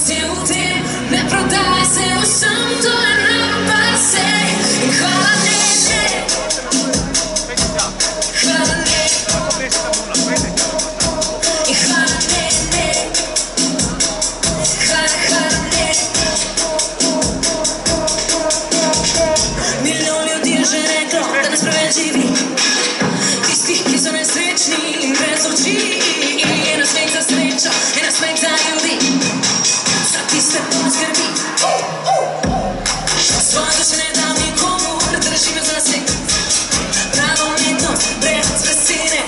je v tem, ne prodaj se vsem, to je namba se. In hvala ne, hvala ne, in hvala ne, hvala ne. Milijon ljudi je že reklo, da nas preveč živi, tistih, ki so nesrečni in brez oči. Ena smeh za srečo, ena smeh za ljudi, za tiste, ko nas skrbi. Svoje duše ne dam nikomu, da živijo za nasek. Prava umetnost, brez besede,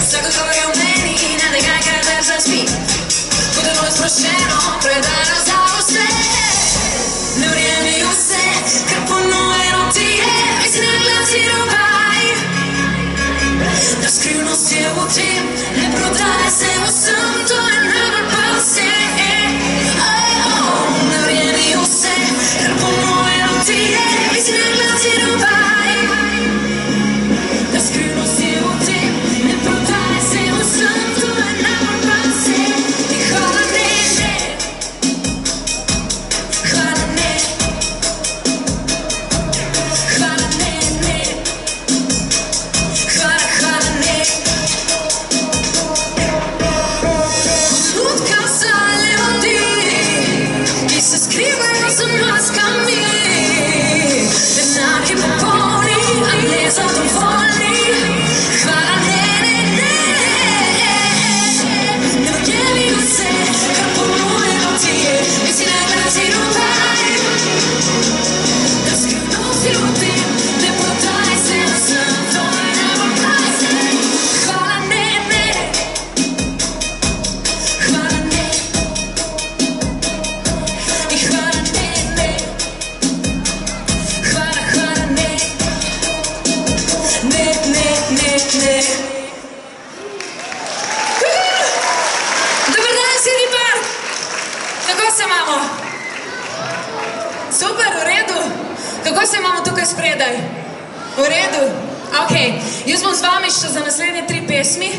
vsako govori o meni in ne degaj, kaj drža spi. Ko delo je sproščeno, predano za vse. Ne vrjemi vse, kar ponujeno ti je, misli na glas in rovaj. Da skrivnost je v tem, ne prodaj se vsem, to je najbolj pa vse. Ne vrjemi vse, kar ponujeno ti je, misli na glas in rovaj. Da skrivnost je v tem, ne prodaj se vsem, to je najbolj pa vse. In hvala ne, hvala ne, hvala ne, hvala ne. Lutka za ljudi, ki se skrivajo za maskami. Denar je popolni, a ne zadovoljni. Hvala ne, ne vrjemi vse, kar ponujeno ti je, misli na glas in rovaj. Da skrivnost je v tem, ne prodaj se vsem, to je najbolj pa vse. Hvala ne, hvala ne, in hvala ne, hvala ne, ne. Dobar dan, City Park! Kako se imamo? Super, v redu. Kako se imamo tukaj spredaj? V redu? Ok, jaz bom z vami še za naslednje 3 pesmi.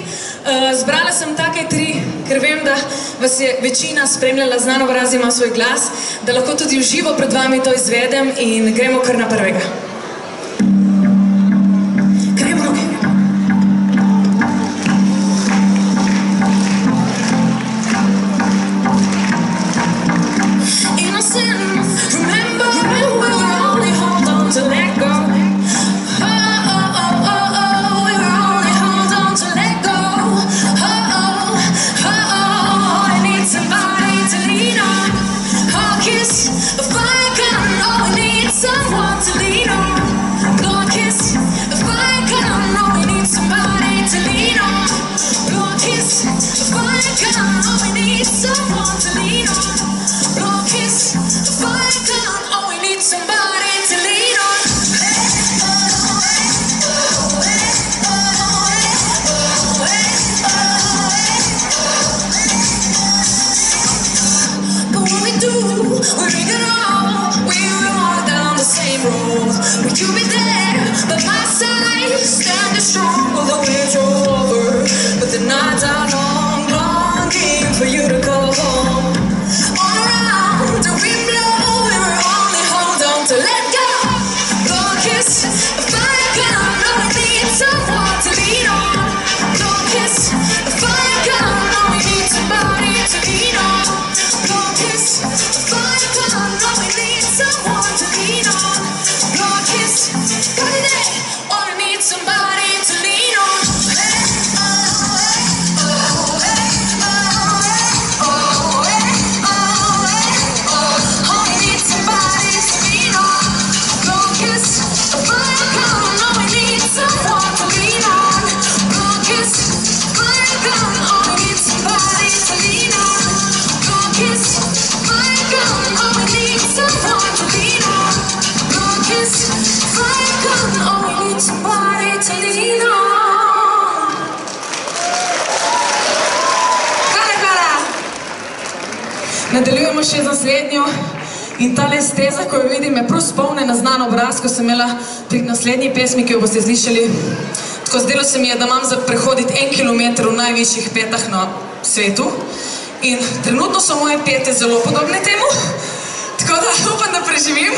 Zbrala sem take 3, ker vem, da vas je večina spremljala, Znan obraz ima svoj glas, da lahko tudi v živo pred vami to izvedem in gremo kar na prvega. Gremo, roke. Remember when we were only hold on to let go. We were only hold on to let go. I need somebody to lean on. A kiss, a fire gun. Oh, we need someone to lean on. Blow a kiss, a fire gun. Oh, we need somebody to lean on. Blow a kiss, a fire gun. Oh, we need someone to lean on. Blow a kiss, a fire gun. Oh, we need somebody to lean on. But when we do, we ring it all. We roll down the same road. Would you be there by my side, standing strong while the waves roll over? But the nights are long, longing for you to go home. All around the wind blow, we were only hold on to let go. Blow a kiss, a fire gun. No, we need someone to lean on. Blow a kiss, a fire gun. No, we need somebody to lean on. Blow a kiss, a fire gun. No, we need someone to lean on. Blow a kiss, got it there. Oh, we need somebody to lean on. Nadaljujemo še z naslednjo in tale steza, ko jo vidim, je prav spomne na Znan obraz, ko sem imela pri naslednji pesmi, ki jo boste slišali. Tako zdelo se mi je, da imam za prehoditi 1 kilometer v najvišjih petah na svetu In trenutno so moje pete zelo podobne temu, tako da upam, da preživim,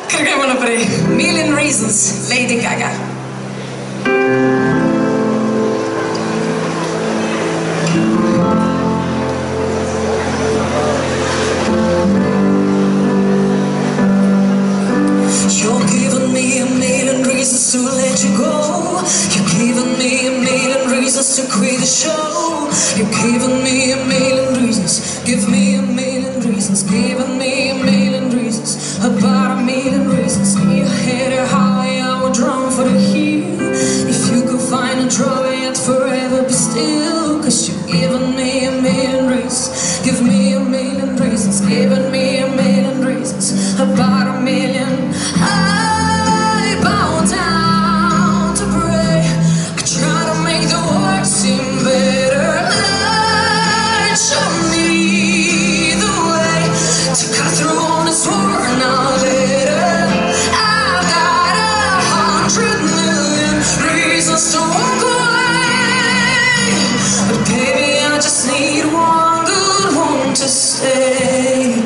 ker gremo naprej. Million Reasons, Lady Gaga. You're giving me a million reasons to let you go. You're giving me a million reasons to quit the show. You're giving me a million reasons. Give me a million reasons. Giving me a million reasons. About a million reasons. In your head high, I would run for the hill. If you could find a drop, I'd forever be still. Cause you're giving me a million reasons. Give me a million reasons. Giving me a million reasons. About a million. I bow down to pray. I try to make the world seem better. Lord, show me the way to cut through on this war now later. I've got 100 million reasons to walk away, but baby, I just need one good one to stay.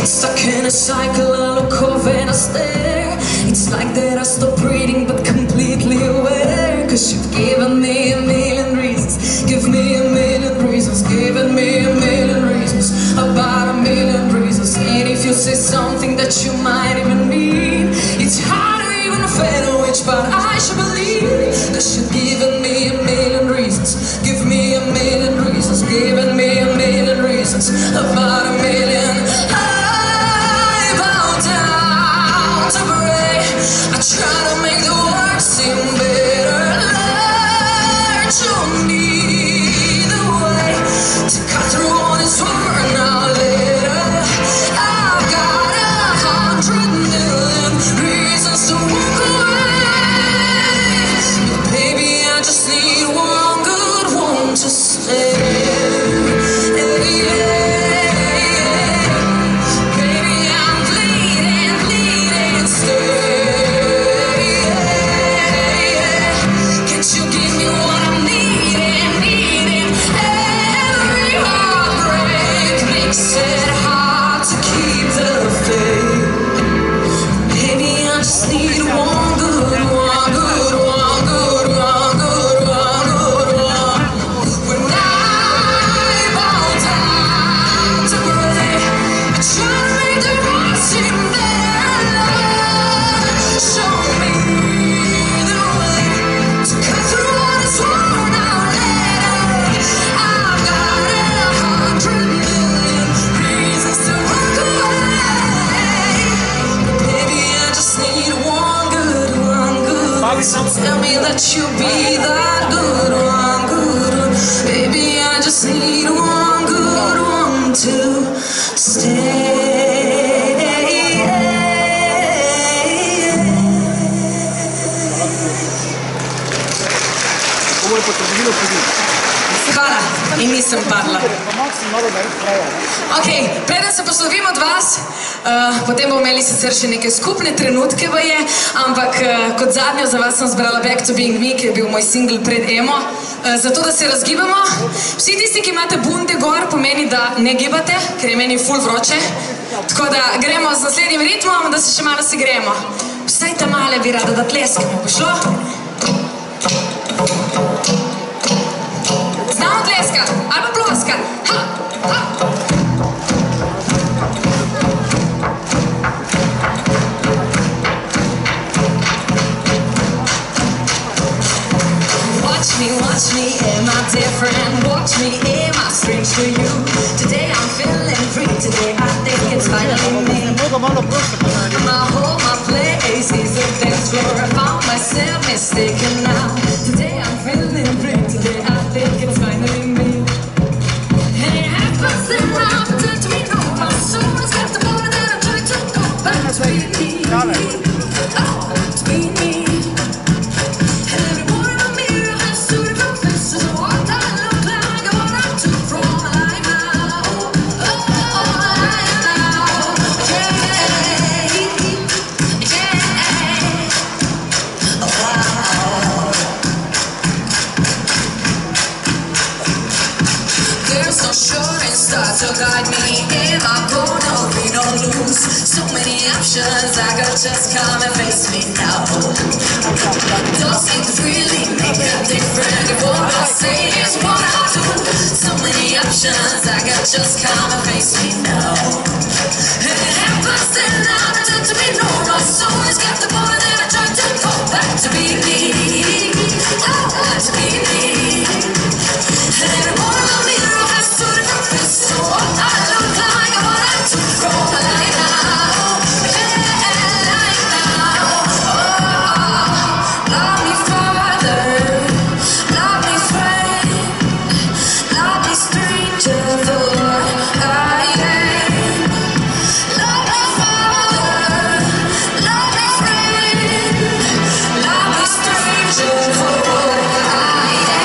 Stuck in a cycle, I look over and I stare. It's like that I stop breathing but completely aware. Cause you've given me a million reasons. Give me a million reasons. Given me a million reasons. About a million reasons. And if you say something that you might even mean, it's hard to even fathom which part I should believe. Cause you've given me a million reasons. Give me a million reasons. Given me a million reasons. About a million. Try to make the world seem better. Lord, show me the way to cut through all this war now later. I've got 100 million reasons to walk away, but baby, I just need one good one to stay. Tell me that you'll be that good one, baby, I just need one good one to stay. Hvala, in nisem padla. Ok, preden se poslovim od vas, potem bomo imeli sicer še neke skupne trenutke baje, ampak kot zadnjo za vas sem zbrala Back to Being Me, ki je bil moj single pred Emo, zato da se razgibamo. Vsi tisti, ki imate bunde gor, pomeni, da ne gibate, ker je meni ful vroče, tako da gremo z naslednjim ritmom, da se še malo segrejemo. Vsaj ta male bi rada, da tleskamo, bo šlo? Znamo tleskat, ali pa ploskat. Ha, ha. Watch me, am I different? Watch me, am I strange to you? Today I'm feeling free, today I think it's finally me. My home, my place is a dance floor. I found myself mistaken now. Today I'm feeling free, today I think it's finally me. And it happens then I pretend to be no. My soul has got the motor that I'm trying to go back to be. Oh, to be me. assurance start to guide me. Am I gonna win or lose? So many options, I could just come and face me now. Does it really make a difference if what I say is what I do? So many options, I could just come and face me now. And it happens then I pretend to be normal. So it's got the boy then I try to go back to be me. Oh, back to be me. And every one of the mirror has two different faces. So what I look like and what I took from my life now. Yeah, like now. Oh, love me father, love me friend, love me stranger, for I am. Love me father, love me friend, love me stranger, for I am.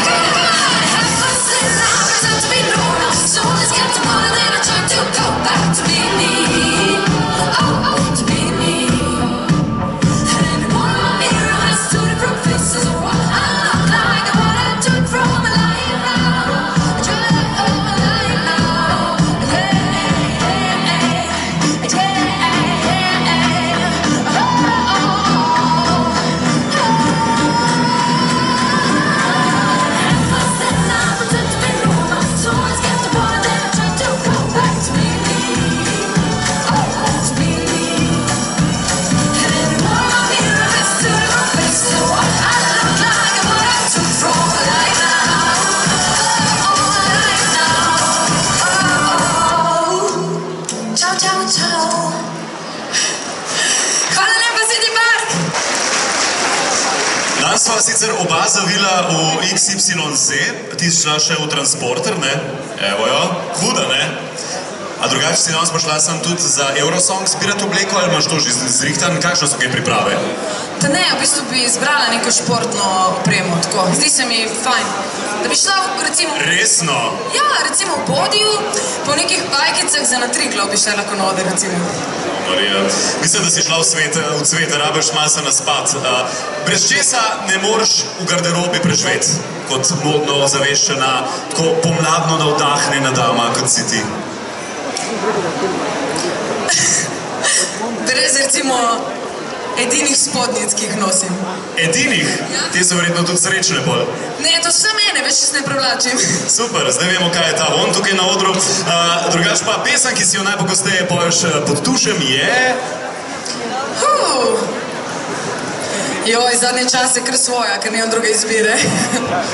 Danes sva sicer oba zavila v XYZ, ti si šla še v Transporter, ne? Evo jo, huda, ne? A drugače si danes pa šla sem tudi za Eurosong zbirati obleko ali imaš to že zrihtan? Kakšne so kaj priprave? Ta ne, v bistvu bi izbrala neko športno opremo, tako. Zdi se mi fajn. Da bi šla recimo... Resno? Ja, recimo v Bodiju, po nekih pajkicah za na Triglav bi šla lahko na oder, recimo. Marija, mislim, da si šla v cvet, rabiš malo se naspat. Brez česa ne moreš v garderobi preživeti, kot modno zaveščena, tako pomladno navdahnjena dama, kot si ti. Brez recimo edinih spodnic, ki jih nosim. Edinih? Ja. Ti so verjetno tudi srečne bolj. Ne, to so mene, več se ne prevlačim. Super, zdaj vemo, kaj je ta von tukaj na odru. Drugač pa pesem, ki si jo najpogosteje poješ pod tušem, je... Joj, zadnje čase kar svoja, ker nimam druge izbire.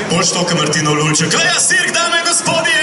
Boš to, kot Martinov Lulček. Kleja Sirk, dame in gospodje!